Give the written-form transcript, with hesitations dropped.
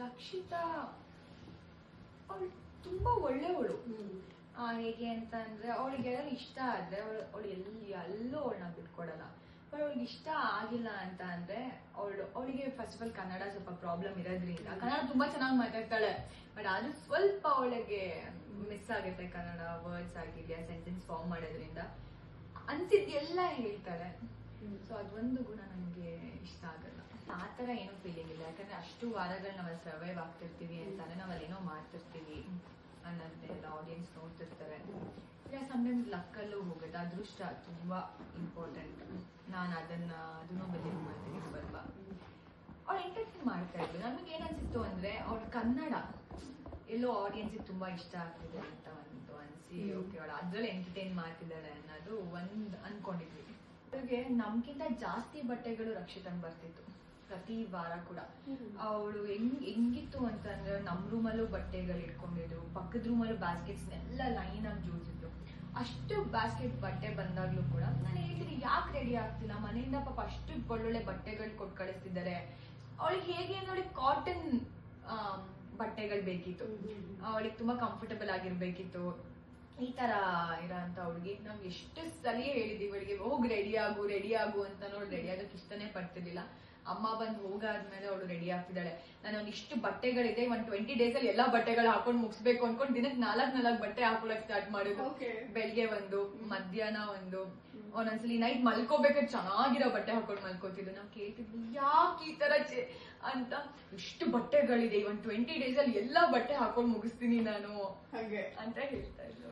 ರಕ್ಷಿತಾ ಅವಳು ತುಂಬಾ ಒಳ್ಳೆಯವಳು. ಹೇಗೆ ಅಂತ ಅಂದ್ರೆ ಅವಳಿಗೆ ಯಾರು ಇಷ್ಟ ಆದ್ರೆ ಅವಳು ಎಲ್ಲೂ ಅವಳನ್ನ ಬಿಟ್ಕೊಡಲ್ಲ. ಬಟ್ ಅವಳಿಗೆ ಇಷ್ಟ ಆಗಿಲ್ಲ ಅಂತ ಅಂದ್ರೆ ಅವಳಿಗೆ ಫಸ್ಟ್ ಆಫ್ ಆಲ್ ಕನ್ನಡ ಸ್ವಲ್ಪ ಪ್ರಾಬ್ಲಮ್ ಇರೋದ್ರಿಂದ ಕನ್ನಡ ತುಂಬಾ ಚೆನ್ನಾಗಿ ಮಾತಾಡ್ತಾಳೆ, ಬಟ್ ಅದು ಸ್ವಲ್ಪ ಅವಳಿಗೆ ಮಿಸ್ ಆಗುತ್ತೆ ಕನ್ನಡ ವರ್ಡ್ಸ್ ಆಗಿದೆಯಾ ಸೆಂಟೆನ್ಸ್ ಫಾರ್ಮ್ ಮಾಡೋದ್ರಿಂದ ಅನ್ಸಿದ್ದೆಲ್ಲ ಹೇಳ್ತಾಳೆ. ಸೊ ಅದೊಂದು ಗುಣ ನನಗೆ ಇಷ್ಟ ಆಗಲ್ಲ. ಆತರ ಏನೋ ಫೀಲಿಂಗ್ ಇಲ್ಲ, ಯಾಕಂದ್ರೆ ಅಷ್ಟು ವಾರಗಳು ನಾವಲ್ಲಿ ಸರ್ವೈವ್ ಆಗ್ತಿರ್ತೀವಿ ಅಂತಾನೆ ನಾವಲ್ಲೇನೋ ಮಾಡ್ತಿರ್ತೀವಿ ಅನ್ನೋದನ್ನೆಲ್ಲ ಆಡಿಯನ್ಸ್ ನೋಡ್ತಿರ್ತಾರೆ. ಇಲ್ಲ ಸಮ್ಟೈಮ್ಸ್ ಲಕ್ಕಲ್ಲೂ ಹೋಗುತ್ತೆ, ಅದೃಷ್ಟ ತುಂಬಾ ಇಂಪಾರ್ಟೆಂಟ್. ನಾನು ಅದನ್ನು ಬಿಲೀವ್ ಮಾಡ್ತೀನಿ ಸ್ವಲ್ಪ. ಅವಳು ಎಂಟರ್ಟೈನ್ ಮಾಡ್ತಾ ಇದ್ಲು. ನಮಗೆ ಏನನ್ಸಿತ್ತು ಅಂದ್ರೆ ಅವಳು ಕನ್ನಡ ಎಲ್ಲೋ ಆಡಿಯನ್ಸಿಗೆ ತುಂಬಾ ಇಷ್ಟ ಆಗ್ತಿದೆ ಅಂತ ಒಂದು ಅನ್ಸಿ ಓಕೆ ಅವಳು ಅದ್ರಲ್ಲಿ ಎಂಟರ್ಟೈನ್ ಮಾಡ್ತಿದ್ದಾಳೆ ಅನ್ನೋದು ಒಂದ್ ಅನ್ಕೊಂಡಿದ್ವಿ. ಅವಳಿಗೆ ನಮ್ಗಿಂತ ಜಾಸ್ತಿ ಬಟ್ಟೆಗಳು ರಕ್ಷಿತಂಗ್ ಬರ್ತಿತ್ತು ಪ್ರತಿ ವಾರ ಕೂಡ. ಅವಳು ಹೆಂಗಿತ್ತು ಅಂತಂದ್ರೆ ನಮ್ ರೂಮಲ್ಲೂ ಬಟ್ಟೆಗಳು ಇಟ್ಕೊಂಡಿದ್ರು, ಪಕ್ಕದ ರೂಮಲ್ಲೂ ಬ್ಯಾಸ್ಕೆಟ್ಸ್ ಎಲ್ಲ ಲೈನ್ ಆಗಿ ಜೋಡಿಸಿದ್ರು. ಅಷ್ಟು ಬ್ಯಾಸ್ಕೆಟ್ ಬಟ್ಟೆ ಬಂದಾಗ್ಲೂ ಕೂಡ ನಾನು ಹೇಳ್ತೀನಿ ಯಾಕೆ ರೆಡಿ ಆಗ್ತಿಲ್ಲ, ಮನೆಯಿಂದ ಪಾಪ ಅಷ್ಟು ಒಳ್ಳೊಳ್ಳೆ ಬಟ್ಟೆಗಳು ಕೊಟ್ಟು ಕಳಿಸ್ತಿದ್ದಾರೆ. ಅವಳಿಗೆ ಹೇಗೆ ನೋಡಿ ಕಾಟನ್ ಬಟ್ಟೆಗಳು ಬೇಕಿತ್ತು, ಅವಳಿಗೆ ತುಂಬಾ ಕಂಫರ್ಟಬಲ್ ಆಗಿರ್ಬೇಕಿತ್ತು. ಈ ತರ ಇರೋಂತ ಹುಡುಗಿ ನಾವ್ ಎಷ್ಟು ಸಲಿಯೇ ಹೇಳಿದೀವಿ ಅವಳಿಗೆ ಹೋಗ್ ರೆಡಿ ಆಗು ಅಂತ. ನೋಡಿ ರೆಡಿ ಆಗಕ್ಕೆ ಇಷ್ಟನೇ ಪಡ್ತಿರ್ಲಿಲ್ಲ. ಅಮ್ಮ ಬಂದ್ ಹೋಗಾದ್ಮೇಲೆ ಅವಳು ರೆಡಿ ಆಗ್ತಿದ್ದಾಳೆ. ನಾನು ಇಷ್ಟು ಬಟ್ಟೆಗಳಿದೆ, 20 days ಅಲ್ಲಿ ಎಲ್ಲಾ ಬಟ್ಟೆಗಳು ಹಾಕೊಂಡ್ ಮುಗಿಸ್ಬೇಕು ಅನ್ಕೊಂಡ್ ದಿನಕ್ಕೆ 4 ಬಟ್ಟೆ ಹಾಕೊಳಕ್ ಸ್ಟಾರ್ಟ್ ಮಾಡಿದ್ರು. ಬೆಳಿಗ್ಗೆ ಒಂದು, ಮಧ್ಯಾಹ್ನ ಒಂದು, ಒಂದೊಂದ್ಸಲಿ ನೈಟ್ ಮಲ್ಕೋಬೇಕಾದ್ರೆ ಚೆನ್ನಾಗಿರೋ ಬಟ್ಟೆ ಹಾಕೊಂಡ್ ಮಲ್ಕೋತಿದ್ರು. ನಾವ್ ಕೇಳ್ತಿದ್ವಿ ಯಾಕೆ ಈ ತರ ಅಂತ. ಇಷ್ಟು ಬಟ್ಟೆಗಳಿದೆ, 20 days ಅಲ್ಲಿ ಎಲ್ಲಾ ಬಟ್ಟೆ ಹಾಕೊಂಡ್ ಮುಗಿಸ್ತೀನಿ ನಾನು ಅಂತ ಹೇಳ್ತಾ ಇದ್ರು.